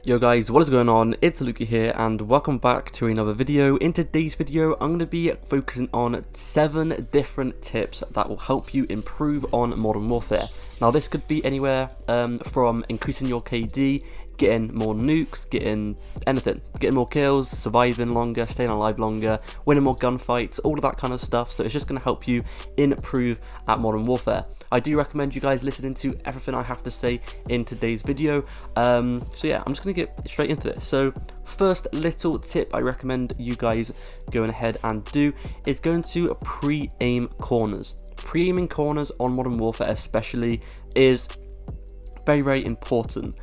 Yo guys, what is going on? It's Luki here and welcome back to another video. In today's video, I'm going to be focusing on 7 different tips that will help you improve on Modern Warfare. Now this could be anywhere from increasing your KD, getting more nukes, getting anything, getting more kills, surviving longer, staying alive longer, winning more gunfights, all of that kind of stuff. So it's just going to help you improve at Modern Warfare. I do recommend you guys listening to everything I have to say in today's video. So yeah, I'm just going to get straight into this. So first little tip I recommend you guys going ahead and do is going to pre-aim corners. Pre-aiming corners on Modern Warfare especially is very important.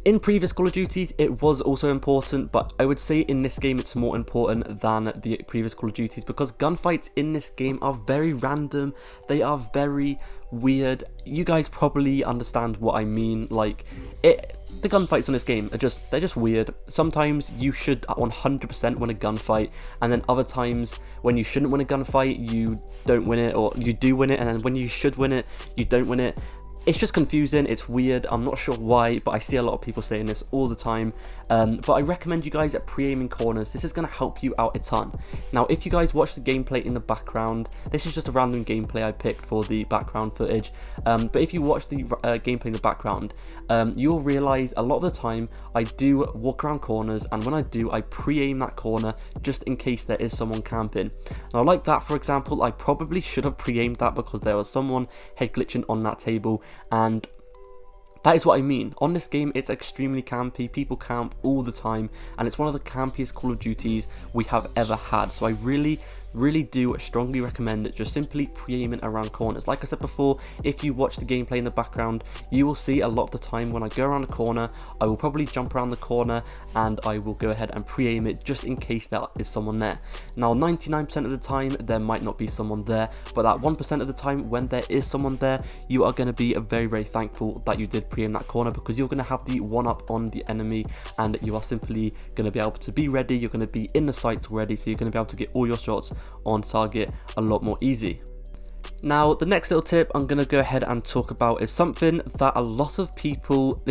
In previous Call of Duties it was also important, but I would say in this game it's more important than the previous Call of Duties because gunfights in this game are very random, they are very weird. You guys probably understand what I mean. Like, the gunfights in this game are they're just weird. Sometimes you should 100% win a gunfight, and then other times when you shouldn't win a gunfight you don't win it, or you do win it, and then when you should win it you don't win it. It's just confusing, it's weird, I'm not sure why, but I see a lot of people saying this all the time. But I recommend you guys pre-aiming corners. This is going to help you out a ton. Now, if you guys watch the gameplay in the background, this is just a random gameplay I picked for the background footage. But if you watch the gameplay in the background, you'll realise a lot of the time I do walk around corners, and when I do, I pre-aim that corner just in case there is someone camping. Now, like that, for example, I probably should have pre-aimed that because there was someone head glitching on that table. And that is what I mean. On this game, it's extremely campy. People camp all the time, and it's one of the campiest Call of Duties we have ever had. So I really do strongly recommend just simply pre-aiming around corners. Like I said before, if you watch the gameplay in the background, you will see a lot of the time when I go around a corner, I will probably jump around the corner and I will go ahead and pre-aim it just in case there is someone there. Now, 99% of the time there might not be someone there, but that 1% of the time when there is someone there, you are going to be very thankful that you did pre-aim that corner, because you're going to have the one-up on the enemy and you are simply going to be able to be ready. You're going to be in the sights already, so you're going to be able to get all your shots on target a lot more easy. Now, the next little tip I'm going to go ahead and talk about is something that a lot of people,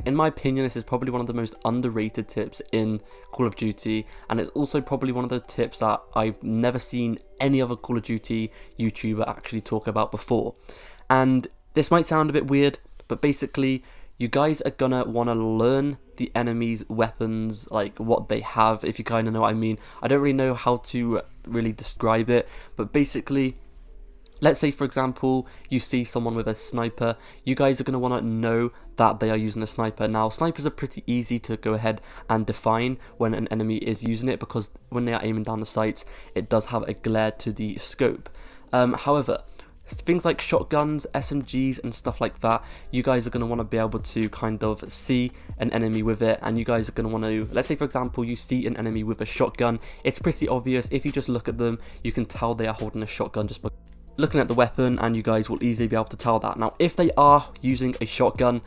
in my opinion, this is probably one of the most underrated tips in Call of Duty, and it's also probably one of the tips that I've never seen any other Call of Duty YouTuber actually talk about before. And this might sound a bit weird, but basically you guys are gonna want to learn the enemy's weapons, like what they have, if you kind of know what I mean. I don't really know how to really describe it, but basically, let's say for example you see someone with a sniper, you guys are going to want to know that they are using a sniper. Now, snipers are pretty easy to go ahead and define when an enemy is using it, because when they are aiming down the sights it does have a glare to the scope. However, things like shotguns, SMGs and stuff like that, you guys are going to want to be able to kind of see an enemy with it, and you guys are going to want to, let's say for example you see an enemy with a shotgun, it's pretty obvious. If you just look at them, you can tell they are holding a shotgun just by looking at the weapon, and you guys will easily be able to tell that. Now, if they are using a shotgun,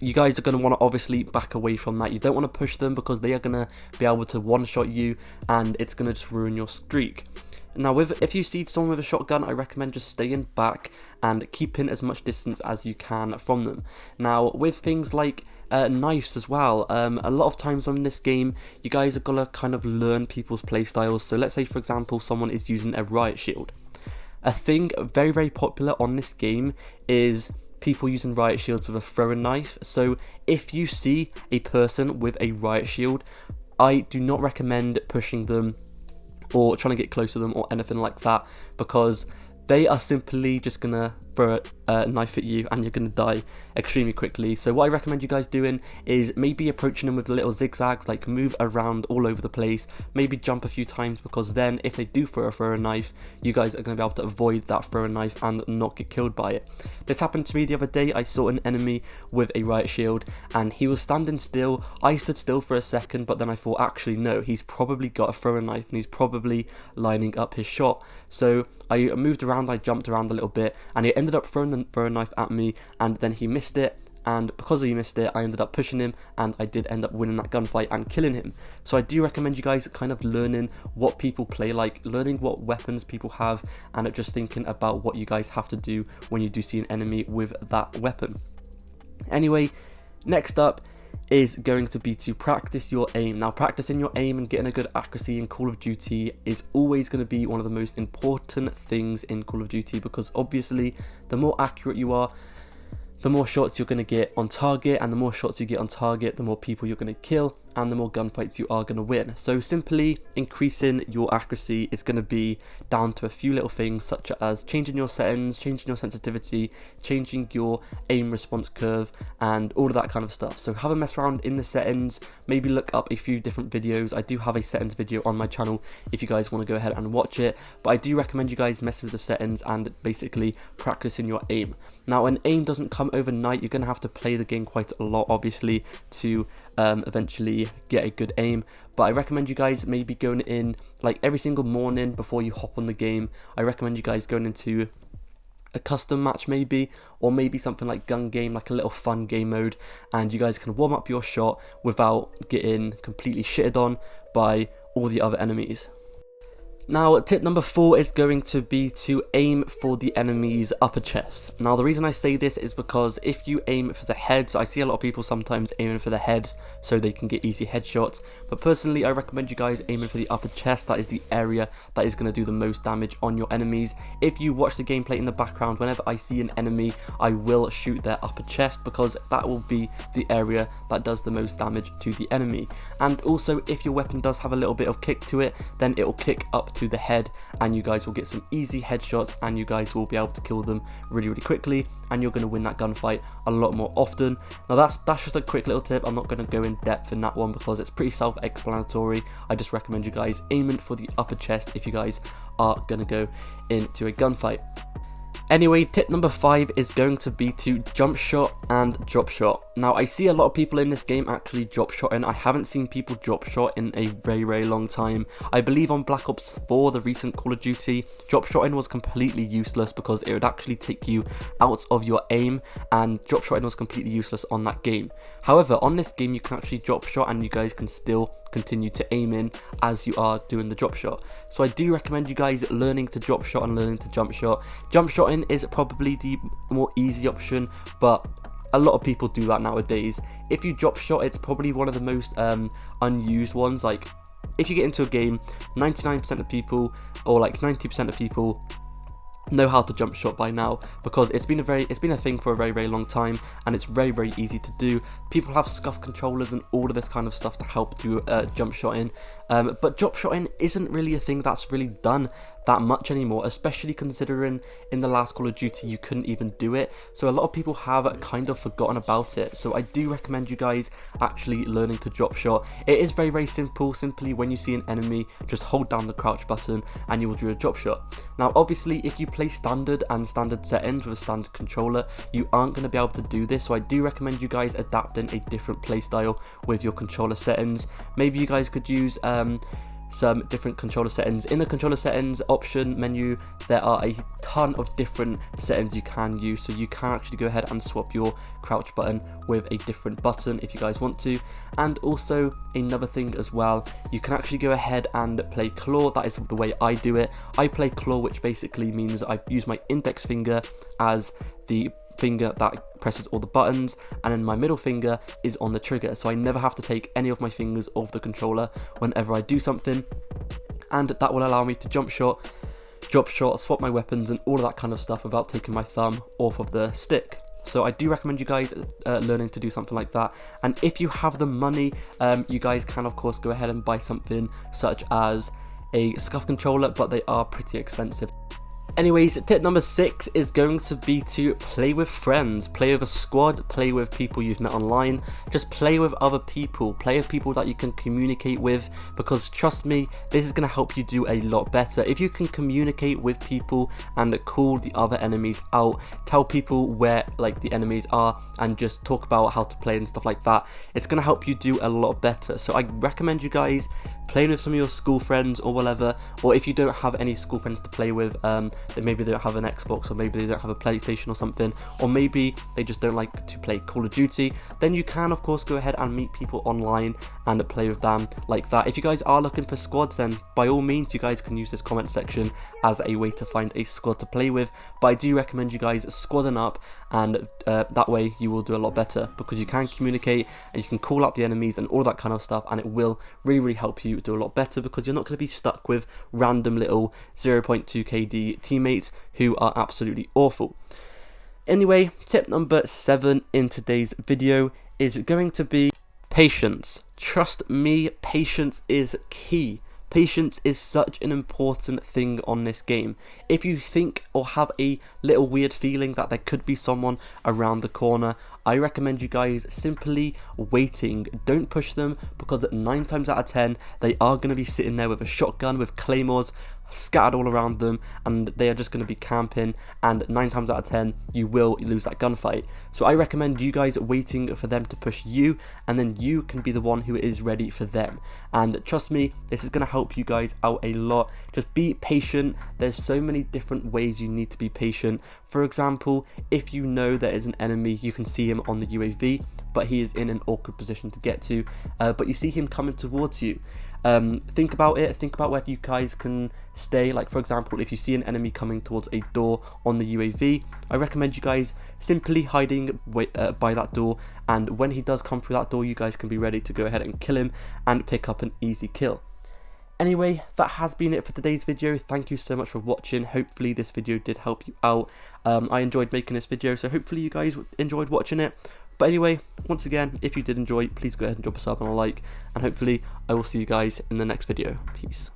you guys are going to want to obviously back away from that. You don't want to push them because they are going to be able to one-shot you and it's going to just ruin your streak. Now, if you see someone with a shotgun, I recommend just staying back and keeping as much distance as you can from them. Now, with things like knives as well, a lot of times on this game, you guys are going to kind of learn people's playstyles. So let's say, for example, someone is using a riot shield. A thing very popular on this game is people using riot shields with a throwing knife. So if you see a person with a riot shield, I do not recommend pushing them or trying to get close to them or anything like that, because they are simply just gonna throw a knife at you and you're gonna die extremely quickly. So what I recommend you guys doing is maybe approaching them with the little zigzags, like move around all over the place, maybe jump a few times, because then if they do throw a knife, you guys are gonna be able to avoid that throwing knife and not get killed by it. This happened to me the other day. I saw an enemy with a riot shield and he was standing still. I stood still for a second, but then I thought, actually no, he's probably got a throwing knife and he's probably lining up his shot. So I moved around, I jumped around a little bit, and he ended up throwing the throwing knife at me, and then he missed it, and because he missed it, I ended up pushing him, and I did end up winning that gunfight and killing him. So I do recommend you guys kind of learning what people play like, learning what weapons people have, and just thinking about what you guys have to do when you do see an enemy with that weapon. Anyway, next up is going to be to practice your aim. Now, practicing your aim and getting a good accuracy in Call of Duty is always going to be one of the most important things in Call of Duty, because obviously the more accurate you are, the more shots you're going to get on target, and the more shots you get on target, the more people you're going to kill, and the more gunfights you are going to win. So simply increasing your accuracy is going to be down to a few little things, such as changing your settings, changing your sensitivity, changing your aim response curve, and all of that kind of stuff. So have a mess around in the settings, maybe look up a few different videos. I do have a settings video on my channel if you guys want to go ahead and watch it, but I do recommend you guys messing with the settings and basically practicing your aim. Now, an aim doesn't come overnight. You're going to have to play the game quite a lot, obviously, to eventually get a good aim, but I recommend you guys maybe going in like every single morning before you hop on the game. I recommend you guys going into a custom match maybe, or maybe something like gun game, like a little fun game mode, and you guys can warm up your shot without getting completely shitted on by all the other enemies. Now, tip number 4 is going to be to aim for the enemy's upper chest. Now, the reason I say this is because if you aim for the heads, I see a lot of people sometimes aiming for the heads so they can get easy headshots, but personally I recommend you guys aiming for the upper chest. That is the area that is going to do the most damage on your enemies. If you watch the gameplay in the background, whenever I see an enemy, I will shoot their upper chest, because that will be the area that does the most damage to the enemy. And also, if your weapon does have a little bit of kick to it, then it will kick up to the head, and you guys will get some easy headshots, and you guys will be able to kill them really quickly, and you're going to win that gunfight a lot more often. Now, that's just a quick little tip. I'm not going to go in depth in that one because it's pretty self-explanatory. I just recommend you guys aiming for the upper chest if you guys are going to go into a gunfight. Anyway, tip number 5 is going to be to jump shot and drop shot. Now, I see a lot of people in this game actually drop shotting. I haven't seen people drop shot in a very long time. I believe on Black Ops 4, the recent Call of Duty, drop shotting was completely useless because it would actually take you out of your aim, and drop shotting was completely useless on that game. However, on this game you can actually drop shot, and you guys can still continue to aim in as you are doing the drop shot. So I do recommend you guys learning to drop shot and learning to jump shot. Jump shotting is probably the more easy option, but a lot of people do that nowadays. If you drop shot, it's probably one of the most unused ones. Like, if you get into a game, 99% of people, or like 90% of people, know how to jump shot by now, because it's been a thing for a very long time, and it's very easy to do. People have scuff controllers and all of this kind of stuff to help you jump shotting, but drop shotting isn't really a thing that's really done that much anymore, especially considering in the last Call of Duty you couldn't even do it. So a lot of people have kind of forgotten about it. So I do recommend you guys actually learning to drop shot. It is very simple. Simply, when you see an enemy, just hold down the crouch button and you will do a drop shot. Now, obviously, if you play standard and standard settings with a standard controller, you aren't going to be able to do this. So I do recommend you guys adapting a different playstyle with your controller settings. Maybe you guys could use some different controller settings. In the controller settings option menu, there are a ton of different settings you can use, so you can actually go ahead and swap your crouch button with a different button if you guys want to. And also, another thing as well, you can actually go ahead and play claw. That is the way I do it. I play claw, which basically means I use my index finger as the finger that presses all the buttons, and then my middle finger is on the trigger, so I never have to take any of my fingers off the controller whenever I do something, and that will allow me to jump shot, drop shot, swap my weapons, and all of that kind of stuff without taking my thumb off of the stick. So I do recommend you guys learning to do something like that. And if you have the money, you guys can of course go ahead and buy something such as a scuff controller, but they are pretty expensive. Anyways, tip number 6 is going to be to play with friends, play with a squad, play with people you've met online. Just play with other people, play with people that you can communicate with, because trust me, this is going to help you do a lot better. If you can communicate with people and call the other enemies out, tell people where like the enemies are, and just talk about how to play and stuff like that, it's going to help you do a lot better. So I recommend you guys playing with some of your school friends or whatever, or if you don't have any school friends to play with, then maybe they don't have an Xbox, or maybe they don't have a PlayStation or something, or maybe they just don't like to play Call of Duty, then you can of course go ahead and meet people online and play with them like that. If you guys are looking for squads, then by all means you guys can use this comment section as a way to find a squad to play with, but I do recommend you guys squadding up, and that way you will do a lot better, because you can communicate and you can call out the enemies and all that kind of stuff, and it will really help you do a lot better, because you're not going to be stuck with random little 0.2 KD teammates who are absolutely awful. Anyway, tip number 7 in today's video is going to be patience. Trust me, patience is key. Patience is such an important thing on this game. If you think or have a little weird feeling that there could be someone around the corner, I recommend you guys simply waiting. Don't push them, because 9 times out of 10 they are going to be sitting there with a shotgun with claymores scattered all around them, and they are just going to be camping, and 9 times out of 10 you will lose that gunfight. So I recommend you guys waiting for them to push you, and then you can be the one who is ready for them. And trust me, this is going to help you guys out a lot. Just be patient. There's so many different ways you need to be patient. For example, if you know there is an enemy, you can see him on the UAV, but he is in an awkward position to get to, but you see him coming towards you. Think about it, think about where you guys can stay. Like for example, if you see an enemy coming towards a door on the UAV, I recommend you guys simply hiding by that door, and when he does come through that door, you guys can be ready to go ahead and kill him and pick up an easy kill. Anyway, that has been it for today's video. Thank you so much for watching. Hopefully this video did help you out. I enjoyed making this video, so hopefully you guys enjoyed watching it. But anyway, once again, if you did enjoy, please go ahead and drop a sub and a like, and hopefully I will see you guys in the next video. Peace.